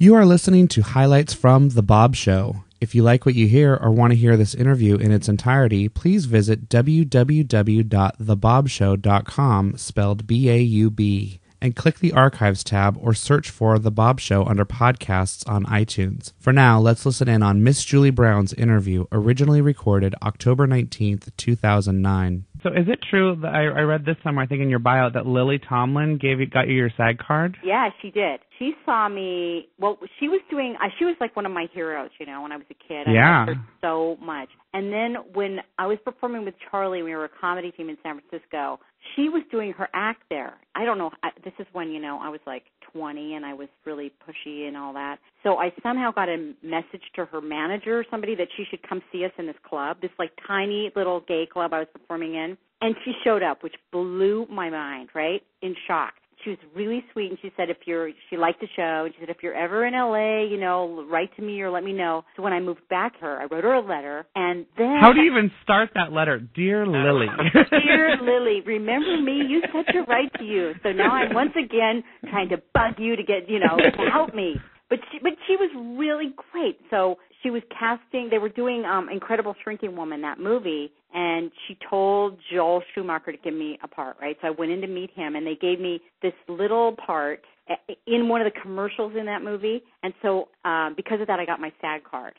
You are listening to highlights from The Baub Show. If you like what you hear or want to hear this interview in its entirety, please visit www.thebobshow.com, spelled B-A-U-B, and click the Archives tab or search for The Baub Show under Podcasts on iTunes. For now, let's listen in on Miss Julie Brown's interview, originally recorded October 19th, 2009. So is it true that I read this somewhere, I think in your bio, that Lily Tomlin got you your SAG card? Yeah, she did. She saw me, she was like one of my heroes, when I was a kid. Yeah. I loved her so much. And then when I was performing with Charlie, we were a comedy team in San Francisco, she was doing her act there. I don't know, this is when, I was like 20 and I was really pushy and all that. So I somehow got a message to her manager or somebody that she should come see us in this club, this like tiny little gay club I was performing in. And she showed up, which blew my mind, right? In shock. She was really sweet, and she said she liked the show, and she said, if you're ever in L.A., write to me or let me know. So when I moved back to her, I wrote her a letter, and then... How do you even start that letter? Dear Lily. Dear Lily, remember me? You said to write to you. So now I'm once again trying to bug you to get, to help me. But she was really great. So she was casting, they were doing Incredible Shrinking Woman, that movie, and she told Joel Schumacher to give me a part, right? So I went in to meet him, and they gave me this little part in one of the commercials in that movie. And so because of that, I got my SAG card.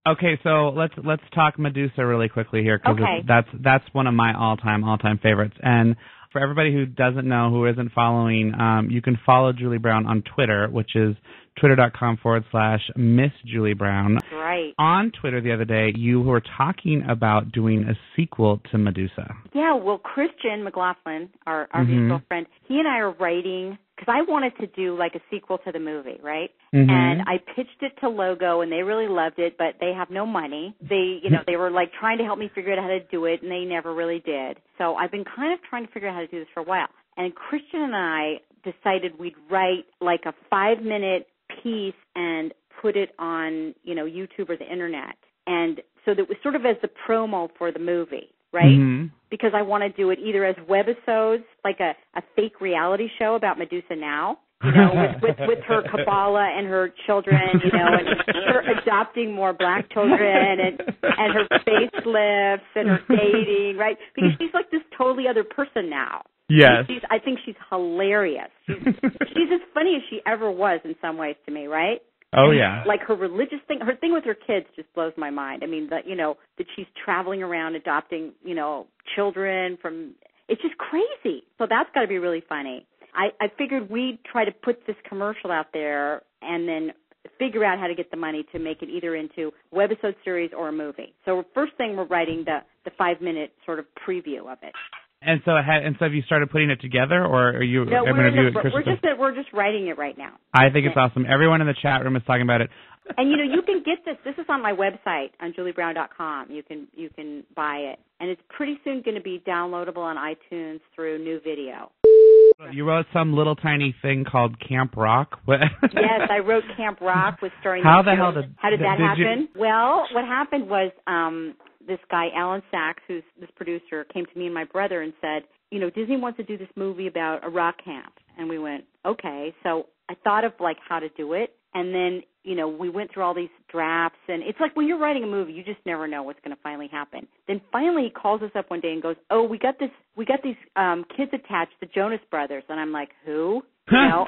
Okay, so let's talk Medusa really quickly here, because okay. that's one of my all-time favorites. And for everybody who doesn't know, who isn't following, you can follow Julie Brown on Twitter, which is twitter.com/Miss Julie Brown. Right. On Twitter the other day, you were talking about doing a sequel to Medusa. Yeah, well, Christian McLaughlin, our mutual friend, he and I are writing, because I wanted to do like a sequel to the movie, right? Mm-hmm. And I pitched it to Logo, and they really loved it, but they have no money. They, they were like trying to help me figure out how to do it, and they never really did. So I've been kind of trying to figure out how to do this for a while. And Christian and I decided we'd write like a 5-minute piece and put it on, YouTube or the internet. And so that was sort of as the promo for the movie, right? Mm-hmm. Because I want to do it either as webisodes, like a fake reality show about Medusa now, with her Kabbalah and her children, and her adopting more black children and her facelifts and her dating, right? Because she's like this totally other person now. Yes. I think she's hilarious. She's as funny as she ever was in some ways to me, right? Oh, yeah. Like her religious thing, her thing with her kids just blows my mind. I mean, that she's traveling around adopting, children from, it's just crazy. So that's got to be really funny. I figured we'd try to put this commercial out there and then figure out how to get the money to make it either into a webisode series or a movie. So first thing, we're writing the 5-minute sort of preview of it. And so have you started putting it together, or are you? No, we're just writing it right now. I think it's awesome. Everyone in the chat room is talking about it. And you can get this. This is on my website on juliebrown.com. You can buy it, and it's pretty soon going to be downloadable on iTunes through New Video. You wrote some little tiny thing called Camp Rock. Yes, I wrote Camp Rock with starring. How the hell did that happen? Well, what happened was this guy, Alan Sachs, who's this producer, came to me and my brother and said, Disney wants to do this movie about a rock camp. And we went, okay. So I thought of like how to do it. And then, we went through all these drafts. And it's like when you're writing a movie, you just never know what's going to finally happen. Then finally he calls us up one day and goes, oh, we got these kids attached, the Jonas Brothers. And I'm like, who? And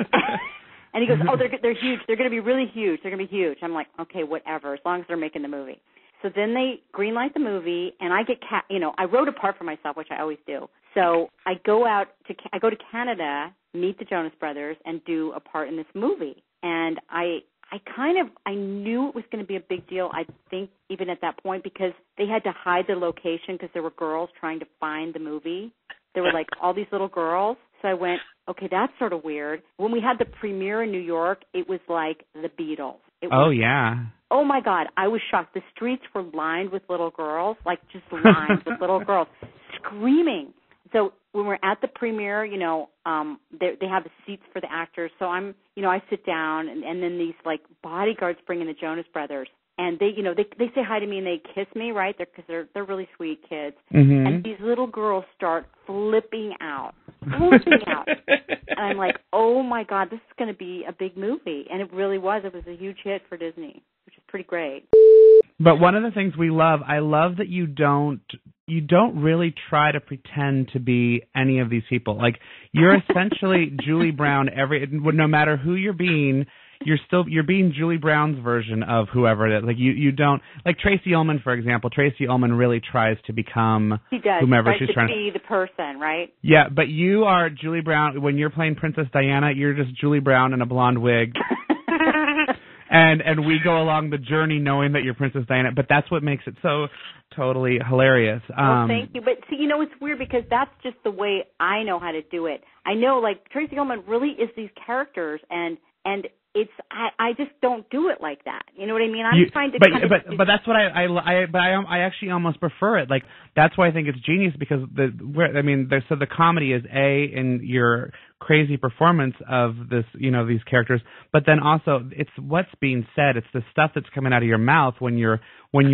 he goes, oh, they're huge. They're going to be really huge. They're going to be huge. I'm like, okay, whatever, as long as they're making the movie. So then they greenlight the movie, and I get, I wrote a part for myself, which I always do. So I go to Canada, meet the Jonas Brothers, and do a part in this movie. And I knew it was going to be a big deal, I think, even at that point, because they had to hide their location because there were girls trying to find the movie. There were, like, all these little girls. So I went, okay, that's sort of weird. When we had the premiere in New York, it was like the Beatles. Yeah. Oh, my God. I was shocked. The streets were lined with little girls, like just lined with little girls screaming. So when we're at the premiere, they have the seats for the actors. So I sit down, and then these, like, bodyguards bring in the Jonas Brothers. and they, you know, they say hi to me and they kiss me, right? Because they're really sweet kids. Mm-hmm. And these little girls start flipping out. And I'm like, oh my God, this is going to be a big movie. And it really was. It was a huge hit for Disney, which is pretty great. But one of the things I love that you don't really try to pretend to be any of these people. Like, you're essentially Julie Brown no matter who you're being. You're being Julie Brown's version of whoever it is. Like, you don't, like Tracy Ullman, for example. Tracy Ullman really tries to become whomever she's trying to be the person, right? Yeah, but you are Julie Brown. When you're playing Princess Diana, you're just Julie Brown in a blonde wig. And we go along the journey knowing that you're Princess Diana, but that's what makes it so totally hilarious. Well, thank you. But see, you know, it's weird because that's just the way I know how to do it. I know, like, Tracy Ullman really is these characters, and it's I just don't do it like that. You know what I mean? I'm trying to. But that's what I actually almost prefer it. Like, that's why I think it's genius, because the comedy is in your crazy performance of this, you know, these characters, but then also it's what's being said. It's the stuff that's coming out of your mouth when you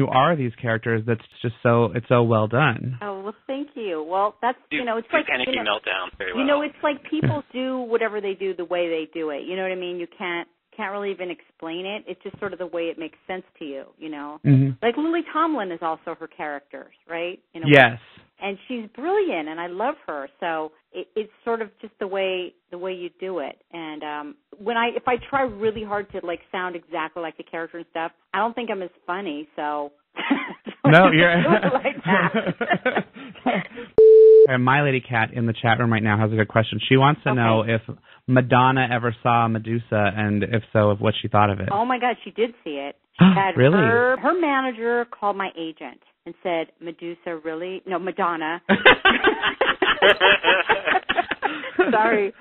are these characters. That's just so well done. Oh, well, thank you. Well, that's, you know, it's like panicky meltdown very well. You know, it's like people do whatever they do the way they do it. You know what I mean? You can't really even explain it. It's just sort of the way it makes sense to you, you know? Mm-hmm. Like Lily Tomlin is also her characters, right? You know, yes. And she's brilliant, and I love her. So it's sort of just the way you do it. And if I try really hard to, like, sound exactly like the character and stuff, I don't think I'm as funny. So no, you're like that. And My Lady Cat in the chat room right now has a good question. She wants to know if Madonna ever saw Medusa, and if so, of what she thought of it. Oh my God, she did see it. She had really? Her manager called my agent and said, Medusa, really? No, Madonna. Sorry.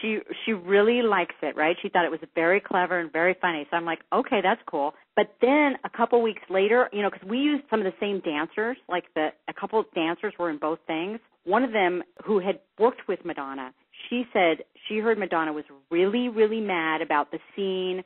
She really likes it, right? She thought it was very clever and very funny. So I'm like, okay, that's cool. But then a couple weeks later, you know, because we used some of the same dancers, like a couple of dancers were in both things. One of them who had worked with Madonna, she said she heard Madonna was really, really mad about the scene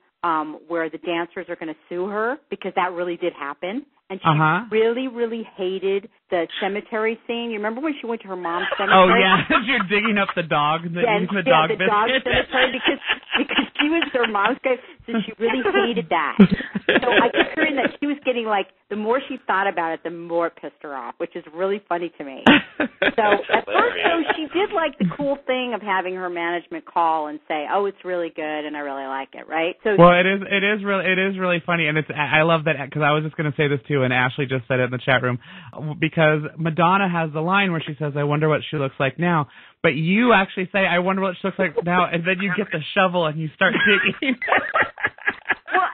where the dancers are going to sue her, because that really did happen. And she really, really hated the cemetery scene. You remember when she went to her mom's cemetery? Oh, yeah. You're digging up the dog. The dog cemetery, because she was her mom's guy, so she really hated that. So I kept hearing that she was getting, like, the more she thought about it, the more it pissed her off, which is really funny to me. So at first, though, she did like the cool thing of having her management call and say, oh, it's really good and I really like it, right? So well, it is really funny, and I love that, because I was just going to say this too, and Ashley just said it in the chat room, because Madonna has the line where she says, I wonder what she looks like now. But you actually say, I wonder what she looks like now, and then you get the shovel and you start digging. Well,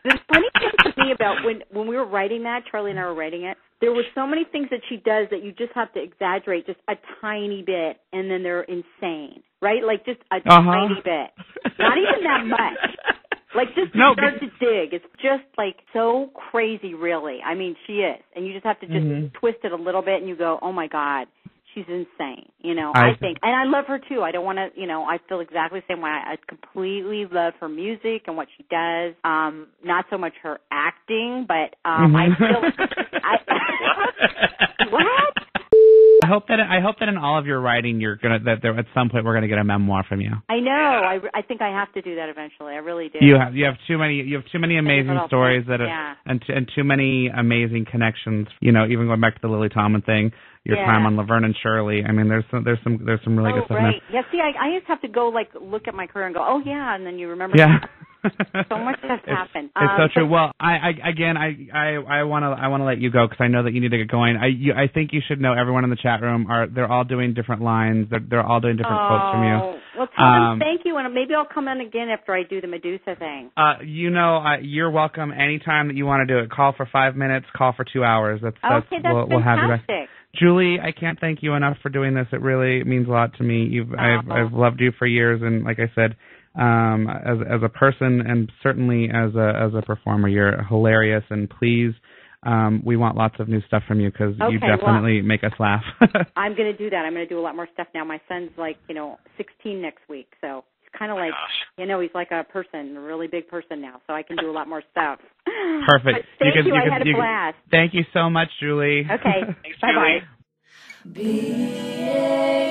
the funny thing to me about when we were writing that, Charlie and I were writing it, there were so many things that she does that you just have to exaggerate just a tiny bit, and then they're insane, right? Like just a tiny bit. Not even that much. Like, just start to dig. It's just, like, so crazy, really. I mean, she is. And you just have to just twist it a little bit, and you go, oh, my God, she's insane, you know, I think. And I love her, too. I don't want to, you know, I feel exactly the same way. I completely love her music and what she does. Not so much her acting, but I feel... What? I hope that in all of your writing, that there at some point we're gonna get a memoir from you. I know. I think I have to do that eventually. I really do. You have too many amazing stories and too many amazing connections. You know, even going back to the Lily Tomlin thing, your time on Laverne and Shirley. I mean, there's some really good stuff. Right. Yeah. See, I just have to go look at my career and go, oh yeah, and then you remember. Yeah. So much has happened. It's so true. Well, I want to let you go, because I know that you need to get going. I think you should know everyone in the chat room they're all doing different lines. They're all doing different quotes from you. Well, tell them thank you, and maybe I'll come in again after I do the Medusa thing. You're welcome anytime that you want to do it. Call for 5 minutes. Call for 2 hours. That's we'll fantastic. Have you back. Julie, I can't thank you enough for doing this. It really means a lot to me. I've loved you for years, and like I said, as a person and certainly as a performer, you're hilarious. And please, we want lots of new stuff from you, because you definitely make us laugh. I'm going to do that. I'm going to do a lot more stuff now. My son's 16 next week, so it's kind of like, he's like a really big person now, so I can do a lot more stuff. Perfect. Thank you. I had a blast. Thank you so much, Julie. Okay. Thanks, bye-bye. Julie.